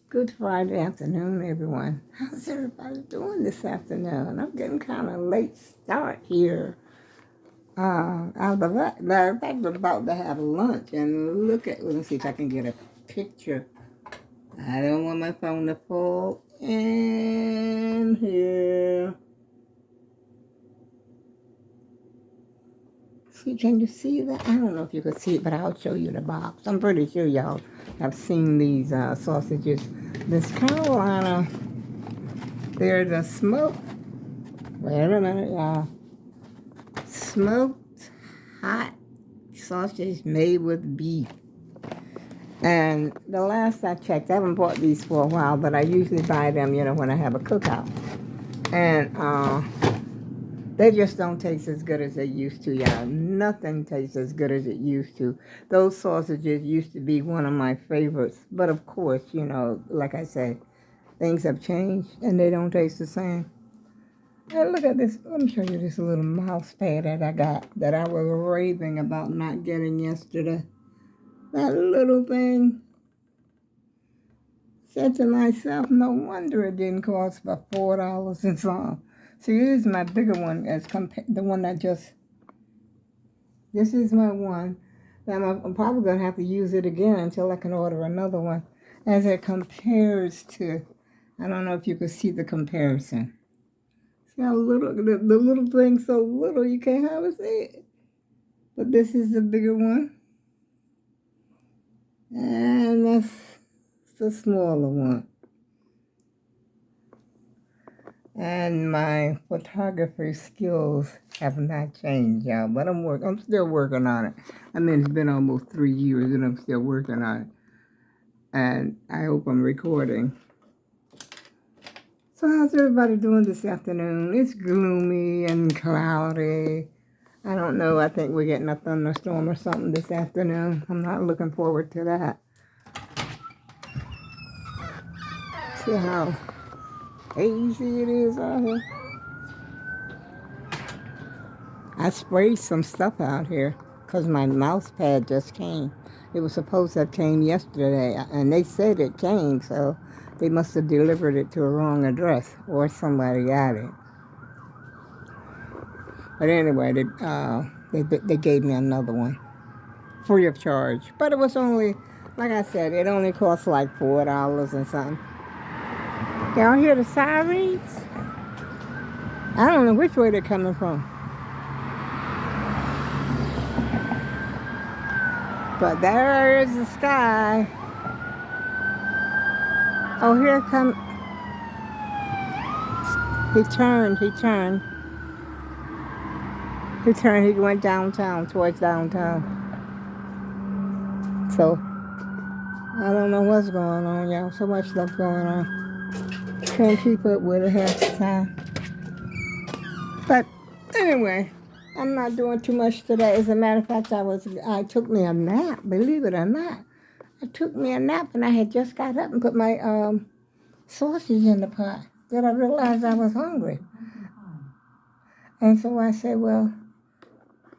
Good Friday afternoon, everyone. How's everybody doing this afternoon? I'm getting kind of late start here. Matter of fact, I'm about to have lunch and let's see if I can get a picture. I don't want my phone to fall in here. See, can you see that? I don't know if you can see it, but I'll show you the box. I'm pretty sure y'all have seen these sausages. This Carolina, they're the smoked. Wait a minute, y'all. Smoked hot sausage made with beef. And the last I checked, I haven't bought these for a while, but I usually buy them, when I have a cookout. And they just don't taste as good as they used to, y'all. Nothing tastes as good as it used to. Those sausages used to be one of my favorites. But of course, like I said, things have changed and they don't taste the same. And look at this. Let me show you this little mouse pad that I got that I was raving about not getting yesterday. That little thing. Said to myself, no wonder it didn't cost but $4 and some. See, here's my bigger one as the one that just. This is my one. Now I'm probably gonna have to use it again until I can order another one, as it compares to. I don't know if you can see the comparison. See how little the little thing so little you can't hardly see it. But this is the bigger one, and that's the smaller one. And my photography skills have not changed, y'all. But I'm still working on it. I mean, it's been almost 3 years, and I'm still working on it. And I hope I'm recording. So how's everybody doing this afternoon? It's gloomy and cloudy. I don't know. I think we're getting a thunderstorm or something this afternoon. I'm not looking forward to that. See how hazy it is out here. I sprayed some stuff out here because my mouse pad just came. It was supposed to have came yesterday, and they said it came, so they must have delivered it to a wrong address, or somebody got it. But anyway, they gave me another one, free of charge. But it was only, like I said, it only cost like $4 and something. Y'all hear the sirens? I don't know which way they're coming from. But there is the sky. Oh, here come. He turned. He went downtown, towards downtown. So, I don't know what's going on, y'all. So much stuff going on. Can't keep up with it half the time. But, anyway, I'm not doing too much today. As a matter of fact, I took me a nap, believe it or not. I took me a nap, and I had just got up and put my sausage in the pot. Then I realized I was hungry. And so I said, well,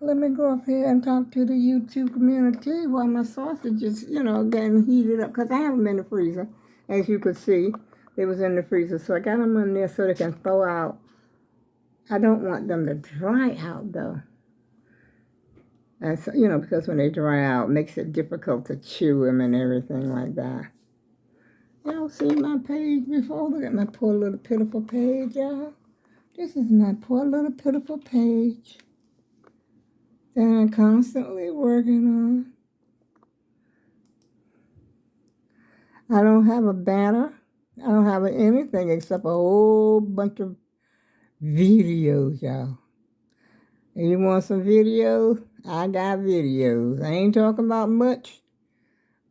let me go up here and talk to the YouTube community while my sausage is, getting heated up. Because I have them in the freezer. As you could see, they was in the freezer. So I got them in there so they can thaw out. I don't want them to dry out, though. And so, because when they dry out, it makes it difficult to chew them and everything like that. Y'all seen my page before? Look at my poor little pitiful page, y'all. This is my poor little pitiful page that I'm constantly working on. I don't have a banner. I don't have anything except a whole bunch of videos, y'all. If you want some videos, I got videos. I ain't talking about much,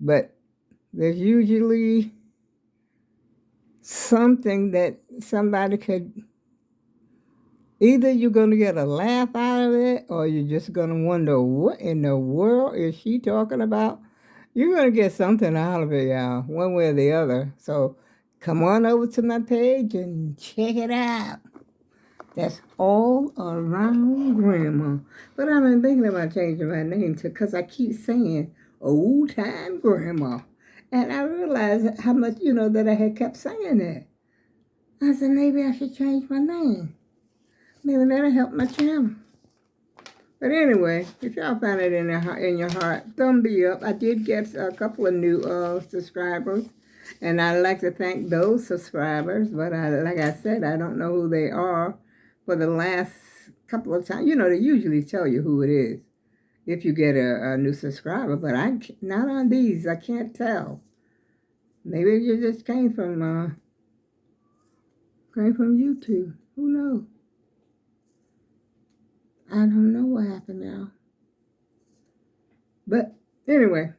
but there's usually something that somebody could. Either you're going to get a laugh out of it, or you're just going to wonder, what in the world is she talking about? You're going to get something out of it, y'all, one way or the other. So come on over to my page and check it out. That's All Around Grandma. But I've been thinking about changing my name because I keep saying Old Time Grandma. And I realized how much, that I had kept saying that. I said, maybe I should change my name. Maybe that'll help my channel. But anyway, if y'all find it in your heart, thumb me up. I did get a couple of new subscribers, and I'd like to thank those subscribers. But like I said, I don't know who they are. For the last couple of times, they usually tell you who it is if you get a new subscriber. But not on these. I can't tell. Maybe you just came from YouTube. Who knows? I don't know what happened now. But anyway,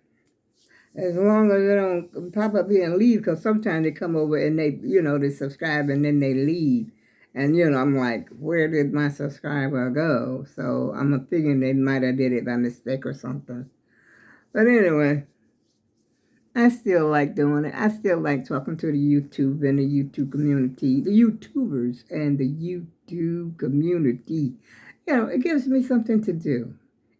as long as they don't pop up here and leave, because sometimes they come over and they subscribe and then they leave. And, I'm like, where did my subscriber go? So I'm thinking they might have did it by mistake or something. But anyway, I still like doing it. I still like talking to the YouTube and the YouTube community, the YouTubers and the YouTube community. It gives me something to do.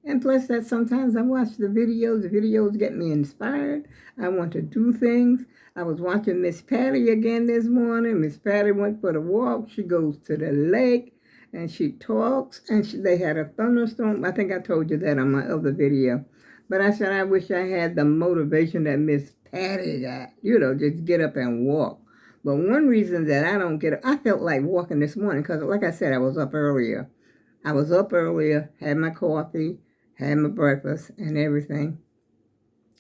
And plus that sometimes I watch the videos get me inspired. I want to do things. I was watching Miss Patty again this morning. Miss Patty went for the walk. She goes to the lake and she talks, and they had a thunderstorm. I think I told you that on my other video. But I said I wish I had the motivation that Miss Patty got, just get up and walk. But one reason that I don't get up, I felt like walking this morning because, like I said, I was up earlier. Had my coffee, had my breakfast and everything.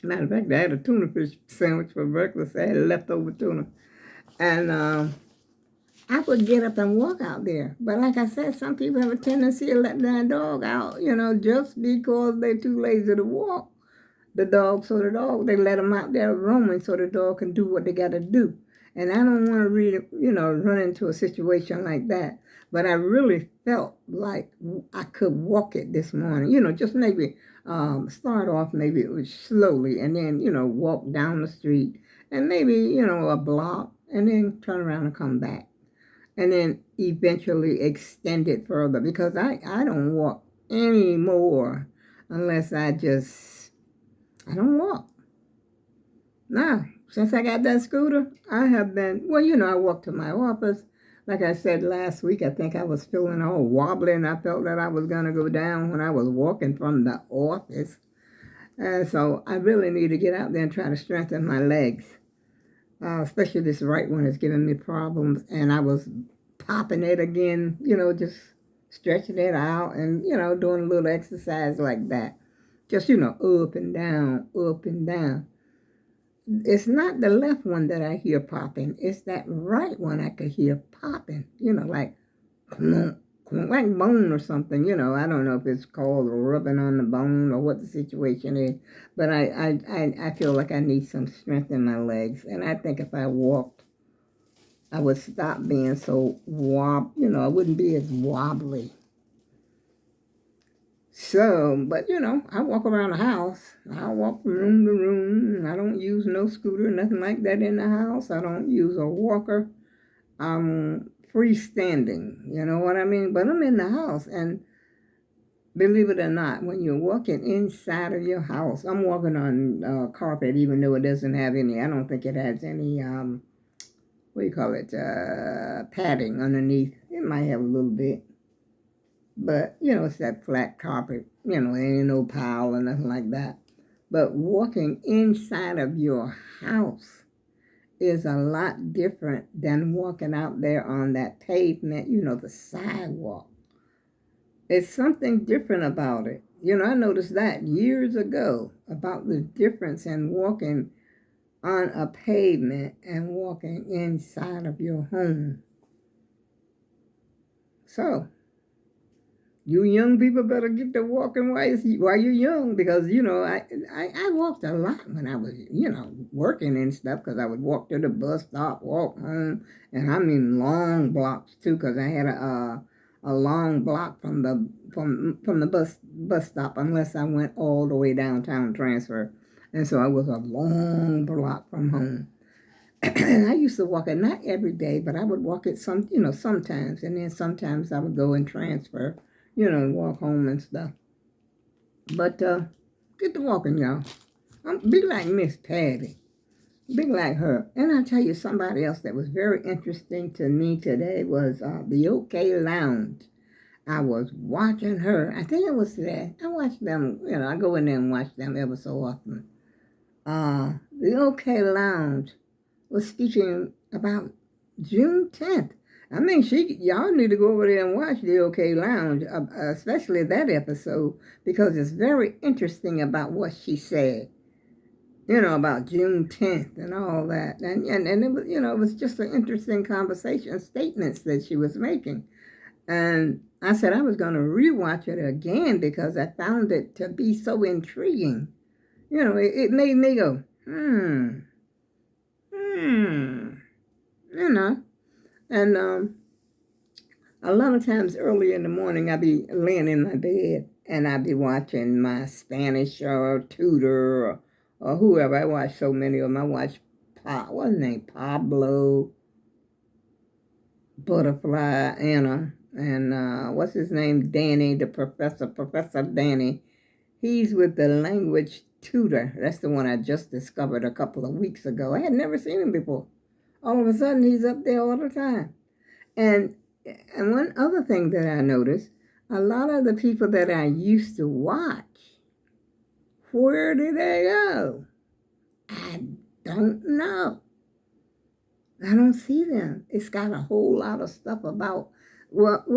Matter of fact, I had a tuna fish sandwich for breakfast. I had leftover tuna. And I would get up and walk out there. But like I said, some people have a tendency to let their dog out, just because they're too lazy to walk the dog. So they let them out there roaming so the dog can do what they got to do. And I don't want to really, run into a situation like that. But I really felt like I could walk it this morning, just maybe start off maybe it was slowly and then, walk down the street and maybe, a block and then turn around and come back. And then eventually extend it further because I don't walk anymore unless I don't walk. Now, since I got that scooter, I have been, I walk to my office. Like I said last week, I think I was feeling all wobbly and I felt that I was going to go down when I was walking from the office. And so I really need to get out there and try to strengthen my legs. Especially this right one is giving me problems. And I was popping it again, just stretching it out and, doing a little exercise like that. Just, up and down, up and down. It's not the left one that I hear popping. It's that right one I could hear popping, like bone or something, I don't know if it's called rubbing on the bone or what the situation is. But I feel like I need some strength in my legs. And I think if I walked, I would stop being so I wouldn't be as wobbly. So, but I walk around the house. I walk from room to room. I don't use no scooter, nothing like that in the house. I don't use a walker. I'm freestanding, you know what I mean? But I'm in the house, and believe it or not, when you're walking inside of your house, I'm walking on carpet, even though it doesn't have any, I don't think it has any, padding underneath. It might have a little bit. But, it's that flat carpet, ain't no pile or nothing like that. But walking inside of your house is a lot different than walking out there on that pavement, the sidewalk. It's something different about it. I noticed that years ago about the difference in walking on a pavement and walking inside of your home. So, you young people better get to walking while you're young because, I walked a lot when I was, working and stuff because I would walk to the bus stop, walk home, and I mean long blocks too because I had a long block from the bus stop unless I went all the way downtown transfer. And so I was a long block from home. And I used to walk it, not every day, but I would walk it sometimes. And then sometimes I would go and transfer, walk home and stuff. But get to walking, y'all. Be like Miss Patty. big like her. And I'll tell you somebody else that was very interesting to me today was the OK Lounge. I was watching her. I think it was today. I watch them, I go in there and watch them ever so often. The OK Lounge was speaking about June 10th. I mean, y'all need to go over there and watch the OK Lounge, especially that episode, because it's very interesting about what she said. About June 10th and all that. And it was, it was just an interesting conversation, statements that she was making. And I said I was going to rewatch it again because I found it to be so intriguing. It made me go, you know. And a lot of times early in the morning, I'd be laying in my bed and I'd be watching my Spanish tutor or whoever. I watch so many of them. I watch, what's his name? Pablo, Butterfly, Anna, and what's his name? Danny, the Professor Danny. He's with the language tutor. That's the one I just discovered a couple of weeks ago. I had never seen him before. All of a sudden, he's up there all the time. And one other thing that I noticed, a lot of the people that I used to watch, where did they go? I don't know. I don't see them. It's got a whole lot of stuff about, like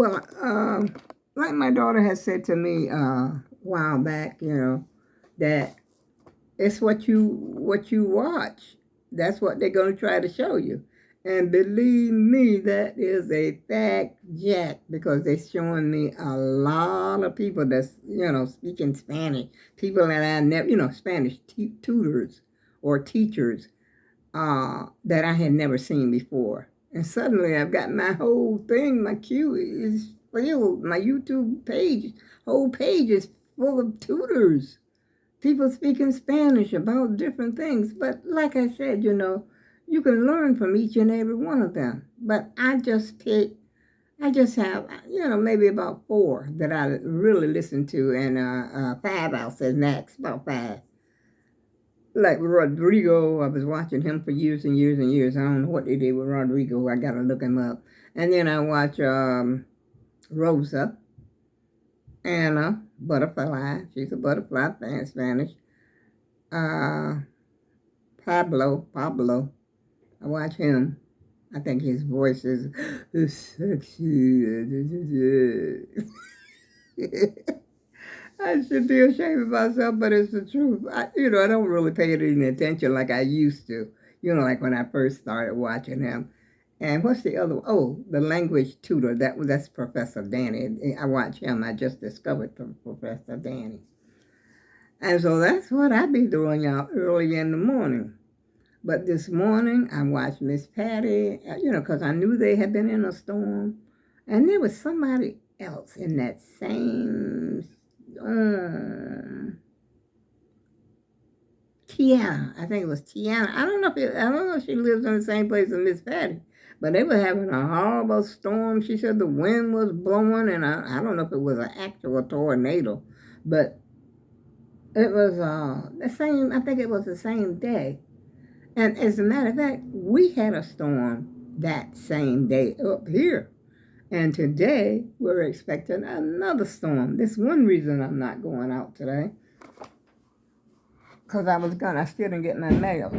my daughter has said to me a while back, that it's what you watch. That's what they're going to try to show you. And believe me, that is a fact, Jack, because they're showing me a lot of people that's, speaking Spanish. People that I never, Spanish tutors or teachers that I had never seen before. And suddenly I've got my whole thing, my queue is filled. My YouTube page, whole page is full of tutors. People speaking Spanish about different things. But like I said, you can learn from each and every one of them. But I just have, maybe about 4 that I really listen to, and 5 I'll say next, about 5. Like Rodrigo, I was watching him for years and years and years. I don't know what they did with Rodrigo. I got to look him up. And then I watch Rosa, Anna, Butterfly. She's a butterfly fan, Spanish. Pablo. I watch him. I think his voice is sexy. I should be ashamed of myself, but it's the truth. I don't really pay it any attention like I used to. Like when I first started watching him. And what's the other one? Oh, the language tutor. That's Professor Danny. I watch him. I just discovered Professor Danny. And so that's what I be doing, y'all, early in the morning. But this morning, I watched Miss Patty, because I knew they had been in a storm. And there was somebody else in that same storm. Tiana. I think it was Tiana. I don't know if she lives in the same place as Miss Patty. But they were having a horrible storm. She said the wind was blowing, and I don't know if it was an actual tornado. But it was the same, I think it was the same day. And as a matter of fact, we had a storm that same day up here. And today, we're expecting another storm. That's one reason I'm not going out today. Because I still didn't get my mail.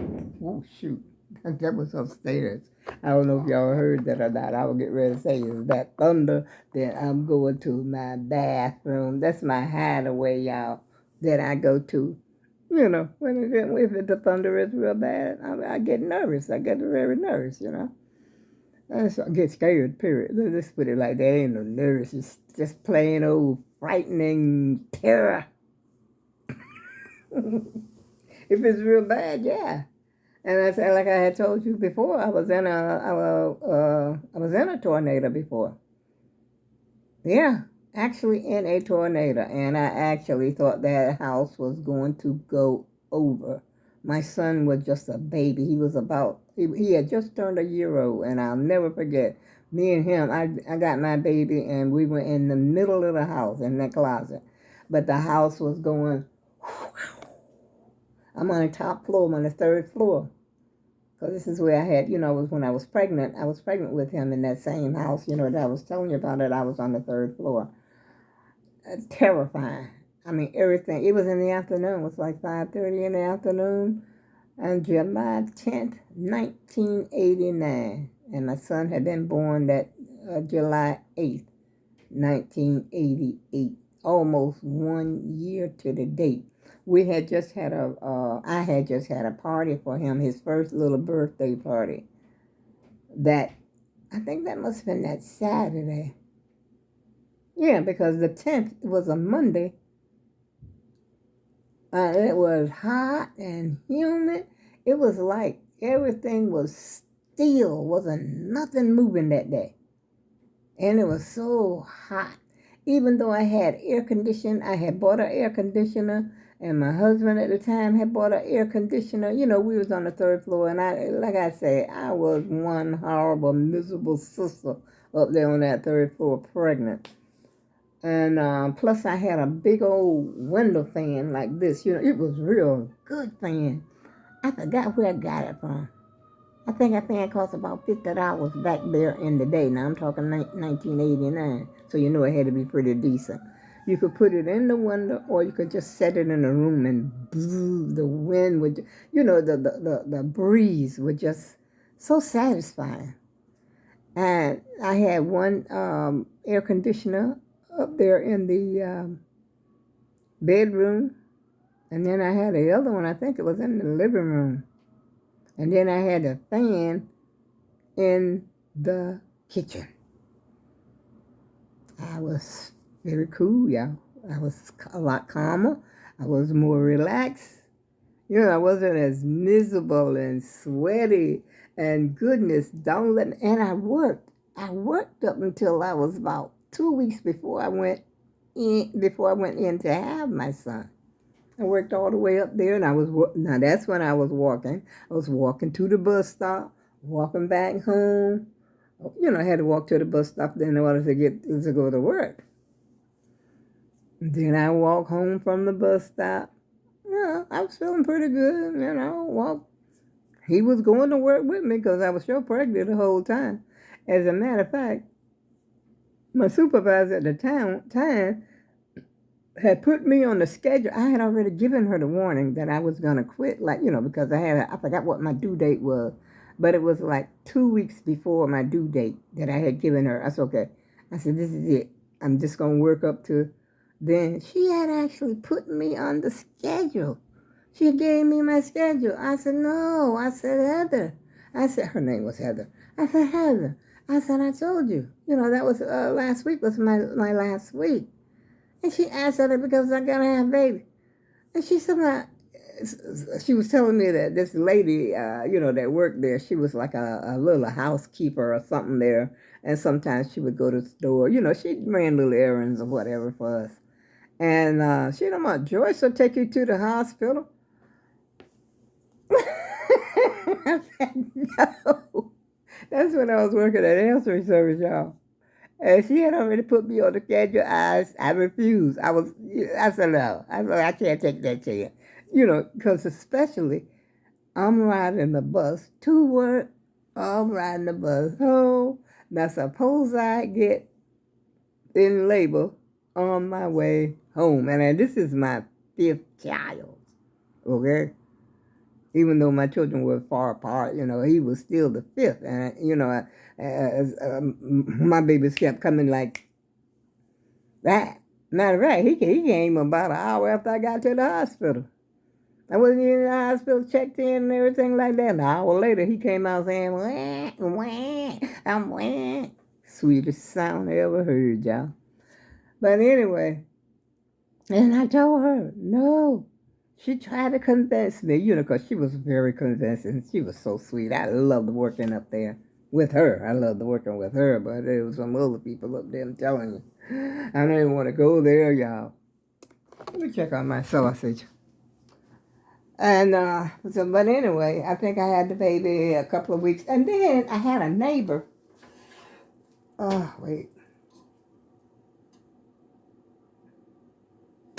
Oh, shoot. That was upstairs. I don't know if y'all heard that or not. I will get ready to say, is that thunder? Then I'm going to my bathroom. That's my hideaway, y'all, that I go to. If the thunder is real bad, I get nervous. I get very nervous, And so I get scared, period. Let's put it like that. Ain't no nervous. It's just plain old frightening terror. If it's real bad, yeah. And I said, like I had told you before, I was in a tornado before. Yeah, actually in a tornado, and I actually thought that house was going to go over. My son was just a baby. He had just turned a year old, and I'll never forget. Me and him, I got my baby, and we were in the middle of the house in that closet. But the house was going, I'm on the top floor, I'm on the 3rd floor. Because this is where I had, was when I was pregnant. I was pregnant with him in that same house, that I was telling you about it. I was on the third floor. Terrifying. I mean, everything. It was in the afternoon. It was like 5:30 in the afternoon on July 10th, 1989. And my son had been born that July 8th, 1988. Almost 1 year to the date. I had just had a party for him, his first little birthday party. I think that must have been that Saturday. Yeah, because the 10th was a Monday. It was hot and humid. It was like everything was still. Wasn't nothing moving that day. And it was so hot. Even though I had air conditioning, I had bought an air conditioner, and my husband at the time had bought an air conditioner. We was on the third floor, and like I say, I was one horrible, miserable sister up there on that third floor, pregnant. And plus I had a big old window fan like this. It was real good fan. I forgot where I got it from. I think that fan cost about $50 back there in the day. Now I'm talking 1989. So it had to be pretty decent. You could put it in the window, or you could just set it in the room, and the wind would, the breeze would just so satisfying. And I had one air conditioner up there in the bedroom, and then I had the other one, I think it was in the living room, and then I had a fan in the kitchen. I was very cool, y'all. I was a lot calmer. I was more relaxed. I wasn't as miserable and sweaty, and goodness, don't let me. And I worked. I worked up until I was about 2 weeks before I went in to have my son. I worked all the way up there, and now that's when I was walking. I was walking to the bus stop, walking back home. I had to walk to the bus stop in order to go to work. And then I walked home from the bus stop. I was feeling pretty good, he was going to work with me because I was so pregnant the whole time. As a matter of fact, my supervisor at the time had put me on the schedule. I had already given her the warning that I was going to quit, because I forgot what my due date was. But it was like 2 weeks before my due date that I had given her. I said, okay. I said, this is it. I'm just going to work up to then. She had actually put me on the schedule. She gave me my schedule. I said, no. I said, Heather. I said, her name was Heather. I said, Heather. I said, I told you. That was last week was my last week. And she asked her because I'm going to have a baby. And she said, she was telling me that this lady, that worked there, she was like a little housekeeper or something there. And sometimes she would go to the store. She ran little errands or whatever for us. And she told me, Joyce will take you to the hospital. I said, no. That's when I was working at answering service, y'all. And she had already put me on the schedule. I refused. I said, no. I said, I can't take that chance. Because especially I'm riding the bus to work. I'm riding the bus home. Now, suppose I get in labor on my way home. And this is my 5th child, okay? Even though my children were far apart, he was still the 5th. And, my babies kept coming like that. Matter of fact, he came about an hour after I got to the hospital. I wasn't in the hospital, checked in and everything like that. An hour later, he came out saying, wah, wah, I'm wah. Sweetest sound I ever heard, y'all. But anyway, and I told her, no. She tried to convince me, because she was very convincing. She was so sweet. I loved working up there with her. I loved working with her, but there was some other people up there, I'm telling you. I don't even want to go there, y'all. Let me check on my sausage. And but anyway, I think I had the baby a couple of weeks. And then I had a neighbor. Oh, wait.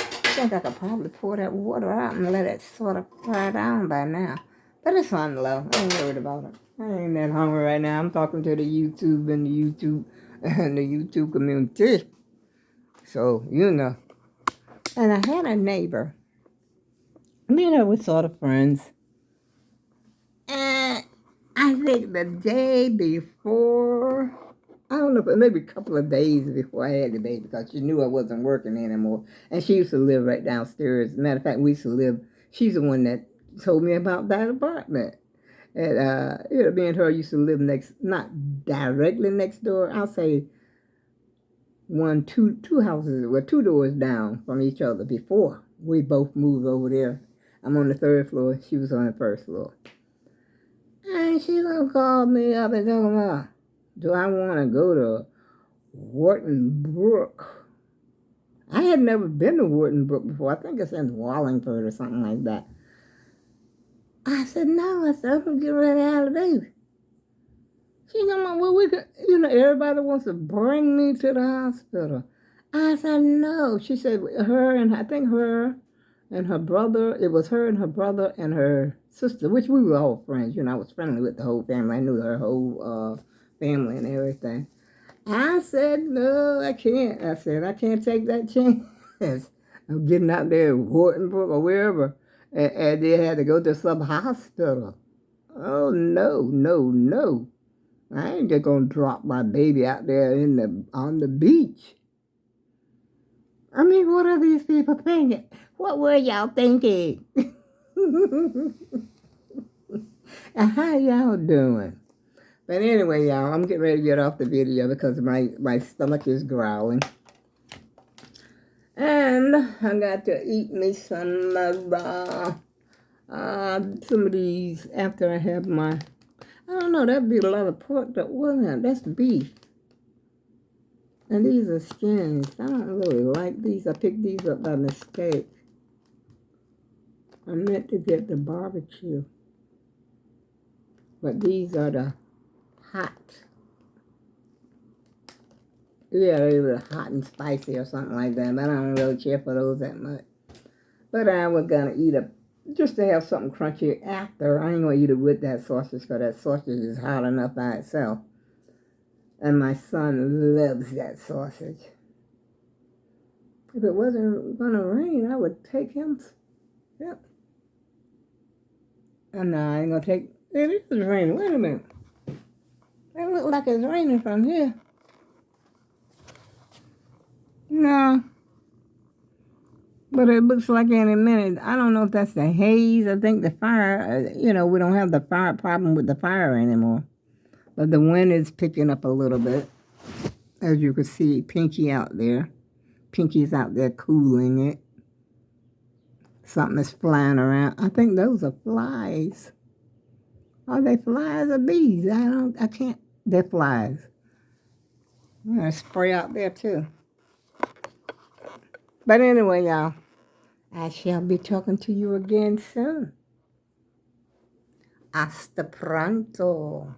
I think I could probably pour that water out and let it sort of fry down by now. But it's fun, though. I ain't worried about it. I ain't that hungry right now. I'm talking to the YouTube and the YouTube and the YouTube community. So, you know. And I had a neighbor. Me and her were sort of friends. And I think the day before, I don't know, but maybe a couple of days before I had the baby, because she knew I wasn't working anymore. And she used to live right downstairs. Matter of fact, we used to live, she's the one that told me about that apartment. And, me and her used to live next, not directly next door, I'll say two houses, well, two doors down from each other before we both moved over there. I'm on the third floor, she was on the first floor. And she gonna call me up and talk about, do I want to go to Wharton Brook? I had never been to Wharton Brook before. I think it's in Wallingford or something like that. I said, no. I said, I'm going to get ready to have a baby. She said, well, we could, everybody wants to bring me to the hospital. I said, no. She said, I think her and her brother, it was her and her brother and her sister, which we were all friends. I was friendly with the whole family. I knew her whole family and everything. I said, no, I can't. I said, I can't take that chance of getting out there in Wharton Brook or wherever, and they had to go to some hospital. Oh, no, no, no. I ain't just going to drop my baby out there on the beach. I mean, what are these people thinking? What were y'all thinking? And how y'all doing? But anyway, y'all, I'm getting ready to get off the video because my stomach is growling. And I got to eat me some of these after I have my, I don't know, that'd be a lot of pork, that wasn't. That's beef. And these are skins. I don't really like these. I picked these up by mistake. I meant to get the barbecue. But these are the hot. Yeah, they were hot and spicy or something like that. But I don't really care for those that much. But I was going to eat just to have something crunchy after. I ain't going to eat it with that sausage because that sausage is hot enough by itself. And my son loves that sausage. If it wasn't going to rain, I would take him. Yep. And I ain't going to take, it is raining. Wait a minute. It looks like it's raining from here. No. But it looks like any minute. I don't know if that's the haze. I think the fire, we don't have the fire problem with the fire anymore. But the wind is picking up a little bit. As you can see, Pinky out there. Pinky's out there cooling it. Something is flying around. I think those are flies. Are they flies or bees? I can't. They're flies. I'm going to spray out there too. But anyway, y'all, I shall be talking to you again soon. Hasta pronto.